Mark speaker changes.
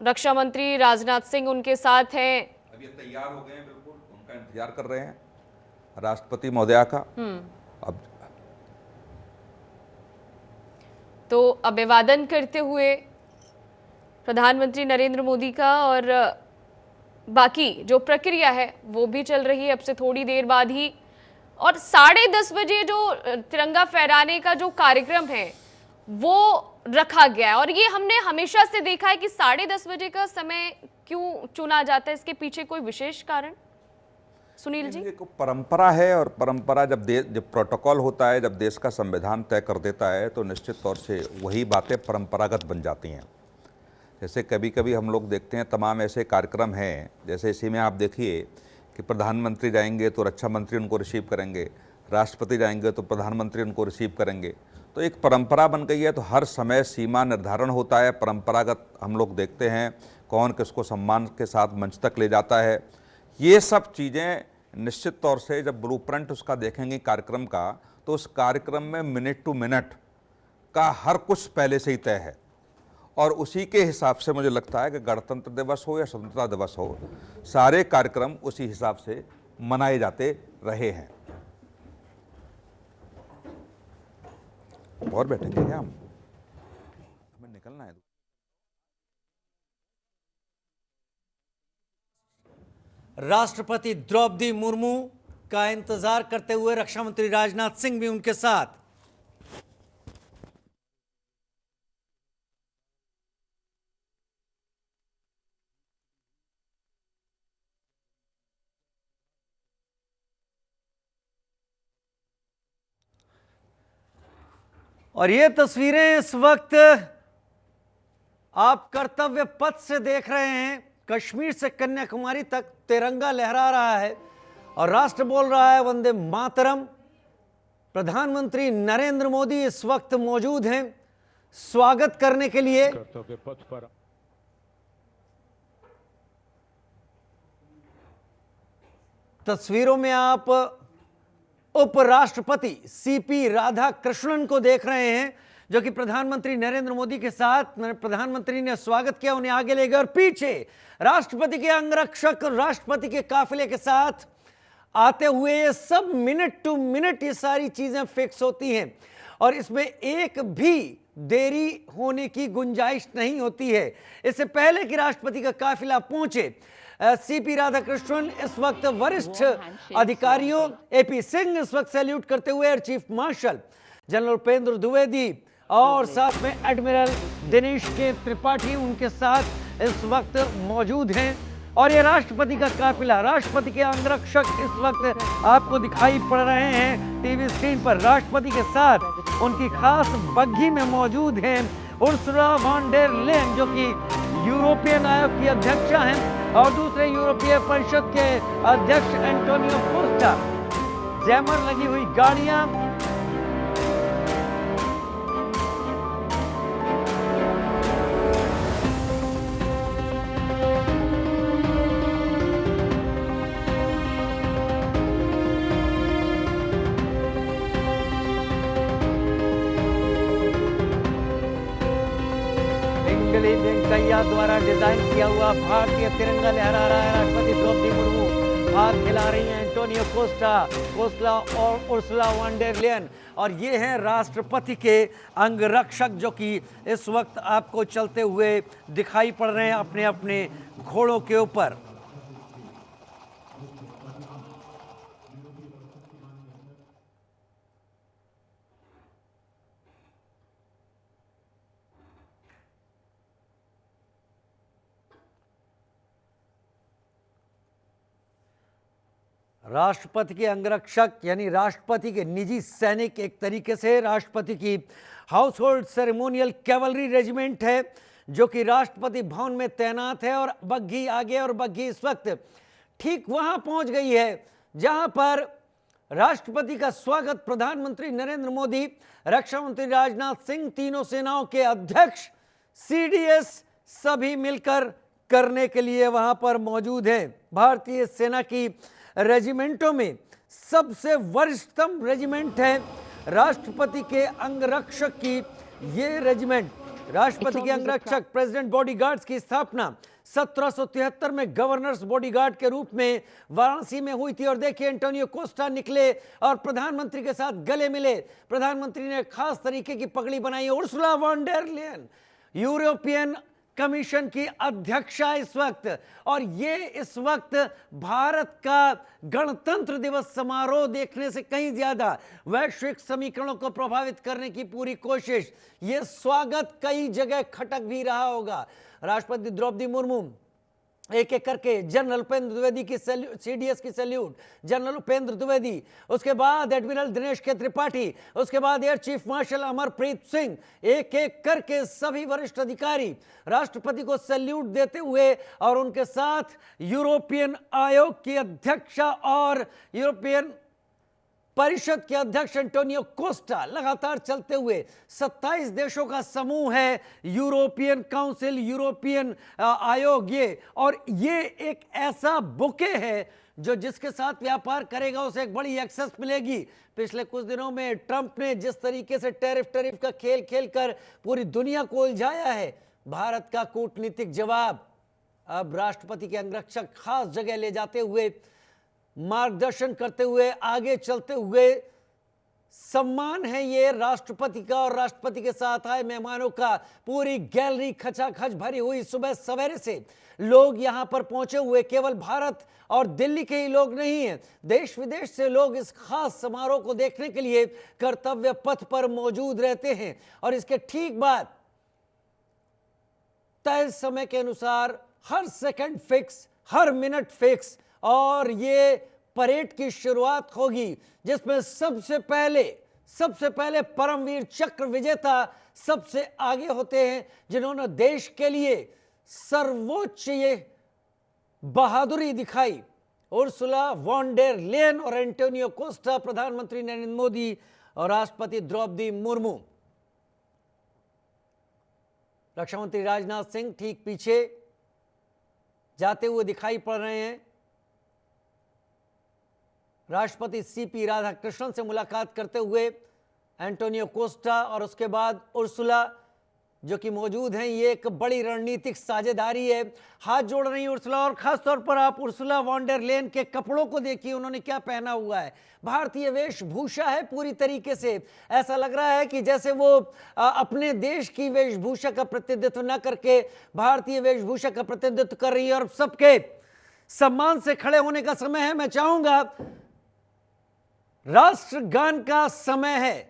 Speaker 1: रक्षा मंत्री राजनाथ सिंह उनके साथ हैं।
Speaker 2: अब ये तैयार हो गए हैं, बिल्कुल उनका इंतजार कर रहे हैं राष्ट्रपति महोदया का। अब
Speaker 1: तो अभिवादन करते हुए प्रधानमंत्री नरेंद्र मोदी का, और बाकी जो प्रक्रिया है वो भी चल रही है अब से थोड़ी देर बाद ही। और 10:30 बजे जो तिरंगा फहराने का जो कार्यक्रम है वो रखा गया है, और ये हमने हमेशा से देखा है कि 10:30 बजे का समय क्यों चुना जाता है, इसके पीछे कोई विशेष कारण? सुनील जी,
Speaker 2: एक परंपरा है, और परंपरा जब प्रोटोकॉल होता है, जब देश का संविधान तय कर देता है, तो निश्चित तौर से वही बातें परंपरागत बन जाती हैं। जैसे कभी कभी हम लोग देखते हैं तमाम ऐसे कार्यक्रम हैं, जैसे इसी में आप देखिए कि प्रधानमंत्री जाएंगे तो रक्षा मंत्री उनको रिसीव करेंगे, राष्ट्रपति जाएंगे तो प्रधानमंत्री उनको रिसीव करेंगे। तो एक परंपरा बन गई है, तो हर समय सीमा निर्धारण होता है, परंपरागत हम लोग देखते हैं कौन किसको सम्मान के साथ मंच तक ले जाता है। ये सब चीज़ें निश्चित तौर से जब ब्लूप्रिंट उसका देखेंगे कार्यक्रम का, तो उस कार्यक्रम में मिनट टू मिनट का हर कुछ पहले से ही तय है, और उसी के हिसाब से मुझे लगता है कि गणतंत्र दिवस हो या स्वतंत्रता दिवस हो, सारे कार्यक्रम उसी हिसाब से मनाए जाते रहे हैं। और बैठेंगे क्या हम? हमें निकलना है।
Speaker 3: राष्ट्रपति द्रौपदी मुर्मू का इंतजार करते हुए रक्षा मंत्री राजनाथ सिंह भी उनके साथ। और ये तस्वीरें इस वक्त आप कर्तव्य पथ से देख रहे हैं। कश्मीर से कन्याकुमारी तक तिरंगा लहरा रहा है और राष्ट्र बोल रहा है वंदे मातरम। प्रधानमंत्री नरेंद्र मोदी इस वक्त मौजूद हैं स्वागत करने के लिए।
Speaker 4: कर्तव्य पथ पर
Speaker 3: तस्वीरों में आप उपराष्ट्रपति सीपी राधाकृष्णन को देख रहे हैं, जो कि प्रधानमंत्री नरेंद्र मोदी के साथ प्रधानमंत्री ने स्वागत किया, उन्हें आगे ले गए, और पीछे राष्ट्रपति के अंगरक्षक राष्ट्रपति के काफिले के साथ आते हुए। ये सब मिनट टू मिनट ये सारी चीजें फिक्स होती हैं और इसमें एक भी देरी होने की गुंजाइश नहीं होती है। इससे पहले कि राष्ट्रपति का काफिला पहुंचे, सीपी राधाकृष्णन इस वक्त वरिष्ठ अधिकारियों, एपी सिंह इस वक्त सैल्यूट करते हुए, air chief marshal general Upendra Dwivedi और साथ में एडमिरल दिनेश के त्रिपाठी उनके साथ इस वक्त मौजूद हैं। और ये राष्ट्रपति का काफिला, राष्ट्रपति के अंगरक्षक इस वक्त आपको दिखाई पड़ रहे हैं टीवी स्क्रीन पर। राष्ट्रपति के साथ उनकी खास बग्घी में मौजूद हैं उर्सुला वॉन डेर लेyen, जो कि यूरोपियन आयोग की अध्यक्षा हैं, और दूसरे यूरोपीय परिषद के अध्यक्ष एंटोनियो कोस्टा। जैमर लगी हुई गाड़ियां, वेंकैया द्वारा डिजाइन किया हुआ भारतीय तिरंगा लहरा रहा है। राष्ट्रपति द्रौपदी मुर्मू हाथ खिला रही हैं एंटोनियो कोस्टा और उर्सुला वॉन डेर लेyen, और ये हैं राष्ट्रपति के अंगरक्षक, जो कि इस वक्त आपको चलते हुए दिखाई पड़ रहे हैं अपने अपने घोड़ों के ऊपर। राष्ट्रपति के अंगरक्षक यानी राष्ट्रपति के निजी सैनिक, एक तरीके से राष्ट्रपति की house hold ceremonial cavalry regiment है, जो कि राष्ट्रपति भवन में तैनात है। और बग्घी आगे, और बग्घी इस वक्त ठीक वहां पहुंच गई है जहां पर राष्ट्रपति का स्वागत प्रधानमंत्री नरेंद्र मोदी, रक्षा मंत्री राजनाथ सिंह, तीनों सेनाओं के अध्यक्ष, सीडीएस सभी मिलकर करने के लिए वहां पर मौजूद हैं। भारतीय सेना की रेजिमेंटों में सबसे वरिष्ठतम रेजिमेंट है राष्ट्रपति के अंगरक्षक की ये रेजिमेंट। राष्ट्रपति के अंगरक्षक प्रेसिडेंट बॉडीगार्ड्स की स्थापना 1773 में गवर्नर्स बॉडीगार्ड के रूप में वाराणसी में हुई थी। और देखिए एंटोनियो कोस्टा निकले और प्रधानमंत्री के साथ गले मिले। प्रधानमंत्री ने खास तरीके की पगड़ी बनाई। Ursula von der Leyen European Commission की अध्यक्षा इस वक्त, और ये इस वक्त भारत का गणतंत्र दिवस समारोह देखने से कहीं ज्यादा वैश्विक समीकरणों को प्रभावित करने की पूरी कोशिश। ये स्वागत कई जगह खटक भी रहा होगा। राष्ट्रपति द्रौपदी मुर्मू एक एक करके जनरल उपेंद्र द्विवेदी की सीडीएस की सैल्यूट, जनरल उपेंद्र द्विवेदी, उसके बाद एडमिरल दिनेश के त्रिपाठी, उसके बाद air chief marshal Amarpreet Singh, एक एक करके सभी वरिष्ठ अधिकारी राष्ट्रपति को सैल्यूट देते हुए, और उनके साथ यूरोपियन आयोग की अध्यक्षा और यूरोपियन परिषद के अध्यक्ष एंटोनियो कोस्टा लगातार चलते हुए। 27 देशों का समूह है यूरोपियन काउंसिल, यूरोपियन आयोग ये, और ये एक ऐसा बुके है जो जिसके साथ व्यापार करेगा उसे एक बड़ी एक्सेस मिलेगी। पिछले कुछ दिनों में ट्रंप ने जिस तरीके से टैरिफ का खेल खेलकर पूरी दुनिया को उलझाया है, भारत का कूटनीतिक जवाब अब राष्ट्रपति के अंगरक्षक खास जगह ले जाते हुए, मार्गदर्शन करते हुए, आगे चलते हुए। सम्मान है ये राष्ट्रपति का और राष्ट्रपति के साथ आए मेहमानों का। पूरी गैलरी खचाखच भरी हुई। सुबह सवेरे से लोग यहां पर पहुंचे हुए। केवल भारत और दिल्ली के ही लोग नहीं हैं, देश विदेश से लोग इस खास समारोह को देखने के लिए कर्तव्य पथ पर मौजूद रहते हैं। और इसके ठीक बाद तय समय के अनुसार हर सेकंड फिक्स, हर मिनट फिक्स, और ये परेड की शुरुआत होगी जिसमें सबसे पहले परमवीर चक्र विजेता सबसे आगे होते हैं, जिन्होंने देश के लिए सर्वोच्च ये बहादुरी दिखाई। उर्सुला वॉन डेर लेयन और एंटोनियो कोस्टा, प्रधानमंत्री नरेंद्र मोदी और राष्ट्रपति द्रौपदी मुर्मू। रक्षा मंत्री राजनाथ सिंह ठीक पीछे जाते हुए दिखाई पड़ रहे हैं। राष्ट्रपति सीपी राधाकृष्णन से मुलाकात करते हुए एंटोनियो कोस्टा और उसके बाद उर्सुला जो कि मौजूद हैं। ये एक बड़ी रणनीतिक साझेदारी है। हाथ जोड़ रही है उर्सुला, और खासतौर पर आप उर्सुला वॉन डेर लेयन के कपड़ों को देखिए, उन्होंने क्या पहना हुआ है। भारतीय वेशभूषा है पूरी तरीके से। ऐसा लग रहा है कि जैसे वो अपने देश की वेशभूषा का प्रतिनिधित्व न करके भारतीय वेशभूषा का प्रतिनिधित्व कर रही है। और सबके सम्मान से खड़े होने का समय है। मैं चाहूंगा राष्ट्रगान का समय है।